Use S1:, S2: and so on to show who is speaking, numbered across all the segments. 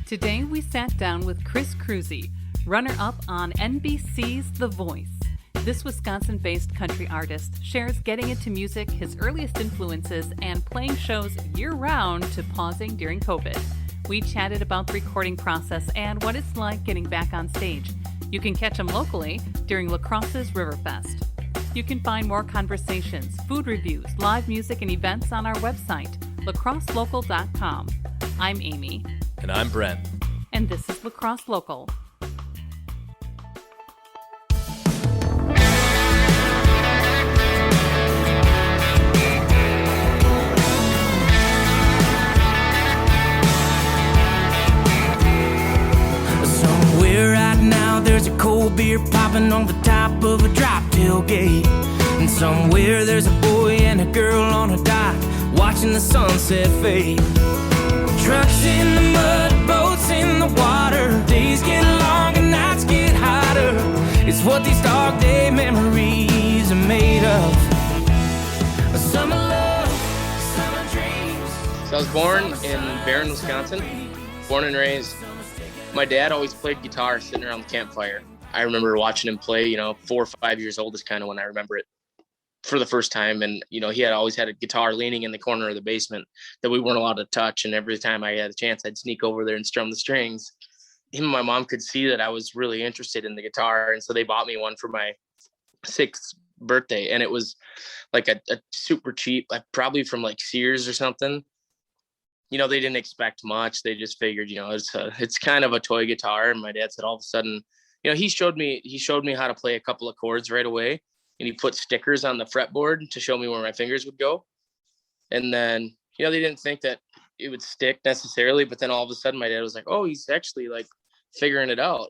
S1: Today we sat down with Kroeze, runner-up on NBC's The Voice. This Wisconsin-based country artist shares getting into music, his earliest influences, and playing shows year-round to pausing during COVID. We chatted about the recording process and what it's like getting back on stage. You can catch him locally during La Crosse's Riverfest. You can find more conversations, food reviews, live music, and events on our website, lacrosselocal.com. I'm Amy.
S2: And I'm Brent.
S1: And this is La Crosse Local.
S3: Somewhere right now there's a cold beer popping on the top of a drop tailgate. And somewhere there's a boy and a girl on a dock watching the sunset fade. Trucks in the mud, boats in the water. Days get long and nights get hotter. It's what these dark day memories are made of. Summer love, summer dreams.
S4: So I was born in Barron, Wisconsin. Born and raised. My dad always played guitar sitting around the campfire. I remember watching him play, 4 or 5 years old is kind of when I remember it for the first time. And, he had always had a guitar leaning in the corner of the basement that we weren't allowed to touch. And every time I had a chance, I'd sneak over there and strum the strings. Him and my mom could see that I was really interested in the guitar. And so they bought me one for my 6th birthday. And it was like a super cheap, like probably from like Sears or something. They didn't expect much. They just figured, it's kind of a toy guitar. And my dad said all of a sudden, he showed me how to play a couple of chords right away. And he put stickers on the fretboard to show me where my fingers would go. And then, they didn't think that it would stick necessarily. But then all of a sudden my dad was like, oh, he's actually like figuring it out.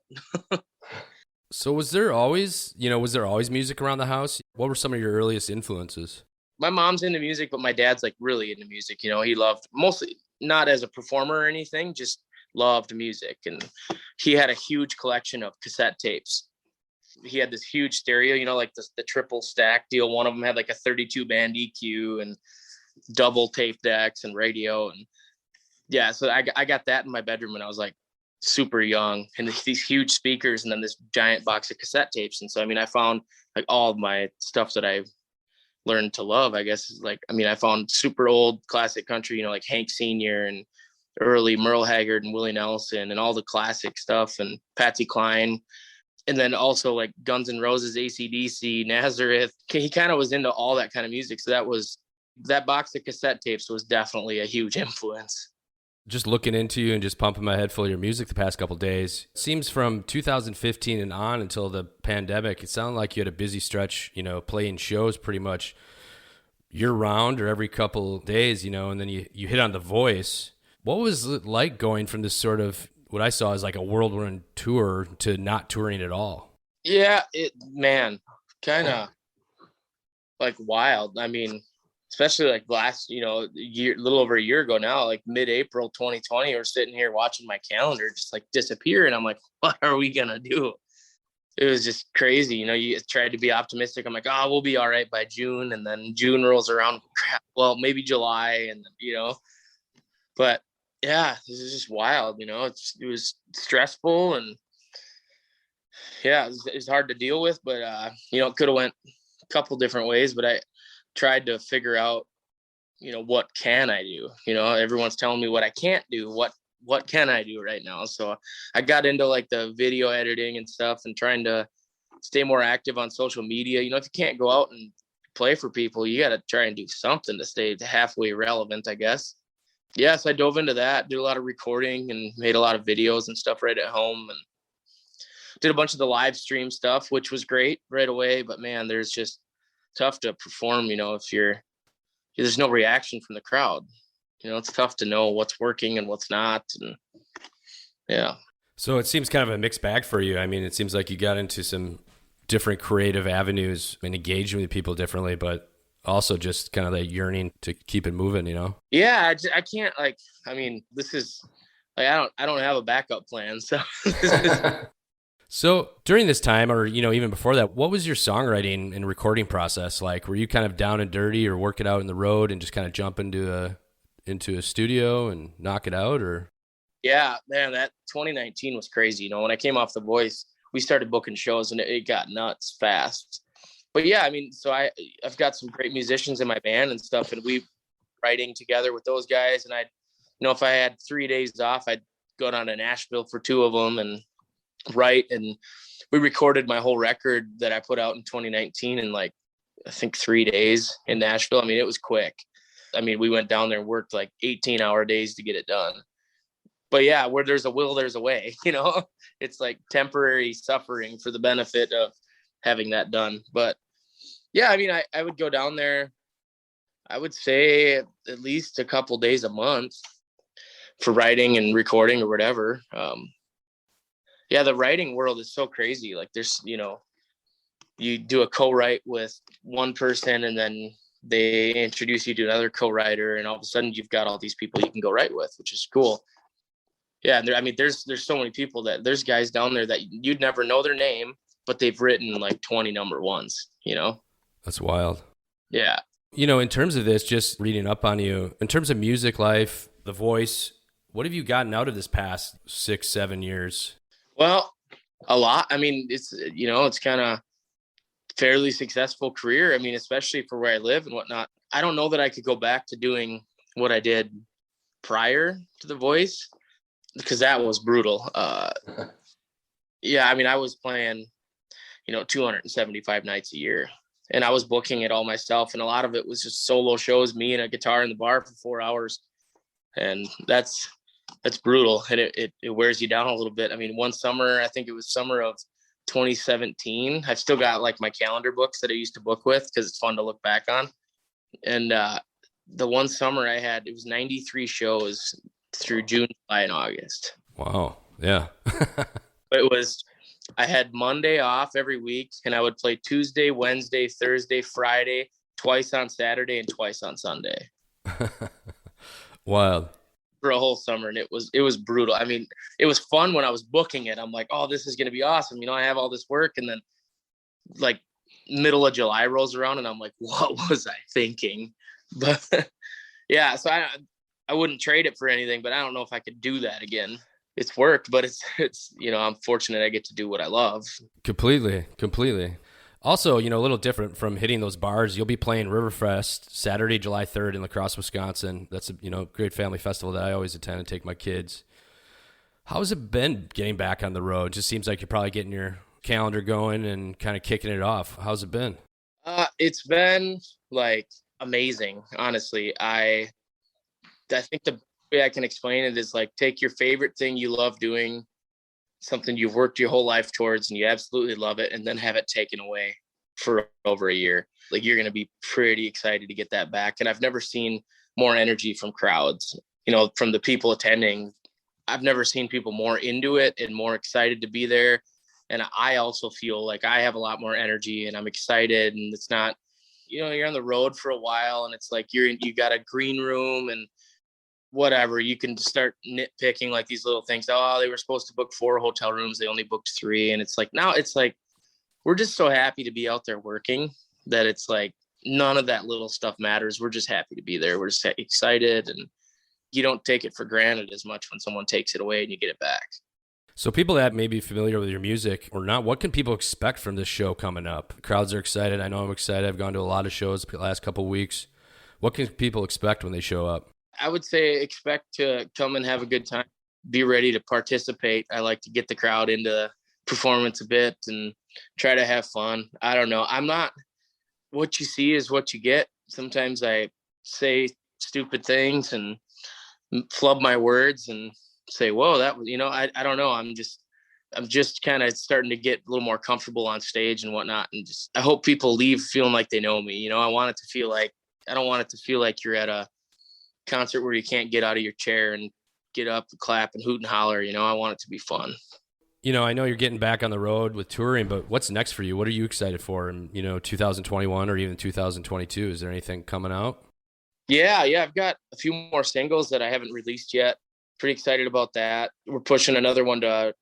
S2: So was there always music around the house? What were some of your earliest influences?
S4: My mom's into music, but my dad's like really into music. He loved, mostly not as a performer or anything, just loved music. And he had a huge collection of cassette tapes. He had this huge stereo, like the triple stack deal. One of them had like a 32 band EQ and double tape decks and radio. And yeah, so I got that in my bedroom when I was like super young, and these huge speakers and then this giant box of cassette tapes. And so, I found like all of my stuff that I've learned to love, I guess, is like, I found super old classic country, like Hank Sr. and early Merle Haggard and Willie Nelson and all the classic stuff and Patsy Cline. And then also like Guns N' Roses, AC/DC, Nazareth. He kind of was into all that kind of music. So that box of cassette tapes was definitely a huge influence.
S2: Just looking into you and just pumping my head full of your music the past couple of days. Seems from 2015 and on until the pandemic, it sounded like you had a busy stretch, playing shows pretty much year round or every couple of days, and then you hit on The Voice. What was it like going from this sort of, what I saw as like a whirlwind tour to not touring at all?
S4: Yeah, kind of like wild. Especially like last, year, a little over a year ago now, like mid-April 2020, we're sitting here watching my calendar just like disappear. And I'm like, what are we going to do? It was just crazy. You tried to be optimistic. I'm like, oh, we'll be all right by June. And then June rolls around. Crap, well, maybe July. And, but yeah, this is just wild. It was stressful and yeah, it was hard to deal with, but, it could have went a couple different ways, but I tried to figure out, what can I do? Everyone's telling me what I can't do. What can I do right now? So I got into like the video editing and stuff and trying to stay more active on social media. If you can't go out and play for people, you got to try and do something to stay halfway relevant, I guess. Yes, I dove into that, did a lot of recording and made a lot of videos and stuff right at home and did a bunch of the live stream stuff, which was great right away. But man, there's just tough to perform, if there's no reaction from the crowd. It's tough to know what's working and what's not. And yeah.
S2: So it seems kind of a mixed bag for you. It seems like you got into some different creative avenues and engaging with people differently, but also just kind of that yearning to keep it moving,
S4: Yeah, I can't this is like, I don't have a backup plan. So
S2: So during this time, or, even before that, what was your songwriting and recording process like? Were you kind of down and dirty or work it out in the road and just kind of jump into a studio and knock it out, or?
S4: Yeah, man, that 2019 was crazy. You know, when I came off The Voice, we started booking shows and it got nuts fast. But yeah, I mean, so I've got some great musicians in my band and stuff, and we writing together with those guys. And if I had 3 days off, I'd go down to Nashville for 2 of them and write. And we recorded my whole record that I put out in 2019 in like, I think 3 days in Nashville. I mean, it was quick. I mean, we went down there and worked like 18-hour days to get it done. But yeah, where there's a will, there's a way, it's like temporary suffering for the benefit of having that done. But yeah, I mean, I would go down there, I would say at least a couple days a month for writing and recording or whatever. Yeah, the writing world is so crazy. Like there's, you do a co-write with one person and then they introduce you to another co-writer, and all of a sudden you've got all these people you can go write with, which is cool. Yeah, there's so many people there's guys down there that you'd never know their name, but they've written like 20 number ones,
S2: That's wild.
S4: Yeah.
S2: In terms of this, just reading up on you, in terms of music life, The Voice, what have you gotten out of this past 6-7 years?
S4: Well, a lot. I mean, it's kind of fairly successful career. I mean, especially for where I live and whatnot. I don't know that I could go back to doing what I did prior to The Voice, because that was brutal. Yeah, I mean, I was playing, 275 nights a year, and I was booking it all myself. And a lot of it was just solo shows, me and a guitar in the bar for 4 hours. And that's brutal. And it wears you down a little bit. I mean, one summer, I think it was summer of 2017. I've still got like my calendar books that I used to book with because it's fun to look back on. And the one summer I had, it was 93 shows through June, July, and August.
S2: Wow. Yeah.
S4: I had Monday off every week, and I would play Tuesday, Wednesday, Thursday, Friday, twice on Saturday, and twice on Sunday.
S2: Wild.
S4: For a whole summer, and it was brutal. I mean, it was fun when I was booking it. I'm like, oh, this is going to be awesome. I have all this work, and then like middle of July rolls around, and I'm like, what was I thinking? But yeah, so I wouldn't trade it for anything, but I don't know if I could do that again. It's work, but it's I'm fortunate I get to do what I love.
S2: Completely. Also, a little different from hitting those bars. You'll be playing Riverfest Saturday, July 3rd in La Crosse, Wisconsin. That's a great family festival that I always attend and take my kids. How's it been getting back on the road? It just seems like you're probably getting your calendar going and kind of kicking it off. How's it been?
S4: It's been like amazing, honestly. I think the way I can explain it is like, take your favorite thing you love doing, something you've worked your whole life towards and you absolutely love it, and then have it taken away for over a year. Like, you're going to be pretty excited to get that back. And I've never seen more energy from crowds, from the people attending. I've never seen people more into it and more excited to be there. And I also feel like I have a lot more energy and I'm excited. And it's not, you're on the road for a while and it's like you got a green room and whatever, you can start nitpicking like these little things. Oh, they were supposed to book 4 hotel rooms, they only booked 3. And it's like, now it's like, we're just so happy to be out there working that it's like none of that little stuff matters. We're just happy to be there. We're just excited, and you don't take it for granted as much when someone takes it away and you get it back.
S2: So people that may be familiar with your music or not, what can people expect from this show coming up? Crowds are excited. I know I'm excited. I've gone to a lot of shows the last couple of weeks. What can people expect when they show up?
S4: I would say expect to come and have a good time. Be ready to participate. I like to get the crowd into performance a bit and try to have fun. I don't know. I'm not, what you see is what you get. Sometimes I say stupid things and flub my words and say, whoa, that was, I don't know. I'm just kind of starting to get a little more comfortable on stage and whatnot. And just, I hope people leave feeling like they know me. I want it to feel like, I don't want it to feel like you're at a concert where you can't get out of your chair and get up and clap and hoot and holler. I want it to be fun.
S2: I know you're getting back on the road with touring, but what's next for you? What are you excited for in, 2021 or even 2022? Is there anything coming out?
S4: Yeah. I've got a few more singles that I haven't released yet. Pretty excited about that. We're pushing another one to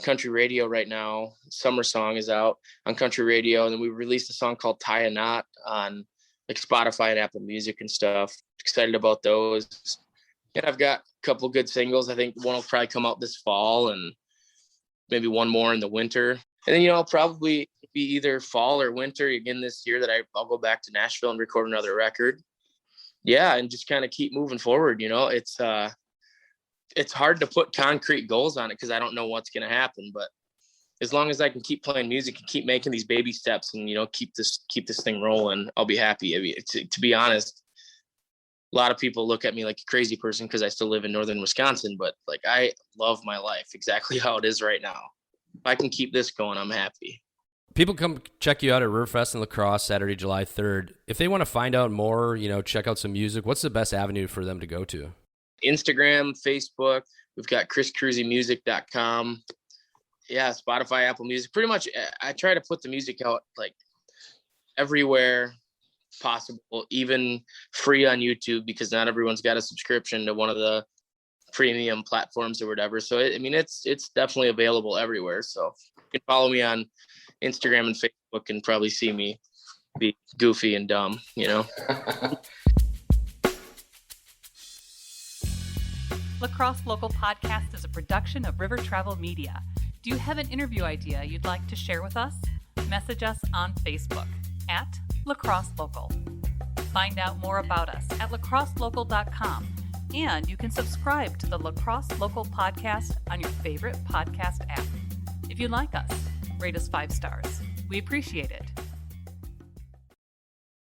S4: country radio right now. Summer Song is out on country radio. And then we released a song called Tie a Knot on like Spotify and Apple Music and stuff. Excited about those. And I've got a couple good singles. I think one will probably come out this fall and maybe one more in the winter. And then, I'll probably be either fall or winter again this year that I'll go back to Nashville and record another record. Yeah. And just kind of keep moving forward. It's hard to put concrete goals on it because I don't know what's going to happen, but as long as I can keep playing music and keep making these baby steps and, keep this thing rolling, I'll be happy. I mean, to be honest, a lot of people look at me like a crazy person because I still live in northern Wisconsin, but like I love my life exactly how it is right now. If I can keep this going, I'm happy.
S2: People come check you out at Riverfest in La Crosse Saturday, July 3rd. If they want to find out more, check out some music, what's the best avenue for them to go to? Instagram,
S4: Facebook. We've got chriscruzemusic.com. Yeah, Spotify, Apple Music. Pretty much I try to put the music out like everywhere possible, even free on YouTube, because not everyone's got a subscription to one of the premium platforms or whatever. So it's definitely available everywhere. So you can follow me on Instagram and Facebook and probably see me be goofy and dumb,
S1: La Crosse Local Podcast is a production of River Travel Media. Do you have an interview idea you'd like to share with us? Message us on Facebook at La Crosse Local. Find out more about us at lacrosselocal.com, and you can subscribe to the La Crosse Local Podcast on your favorite podcast app. If you like us, rate us 5 stars. We appreciate it.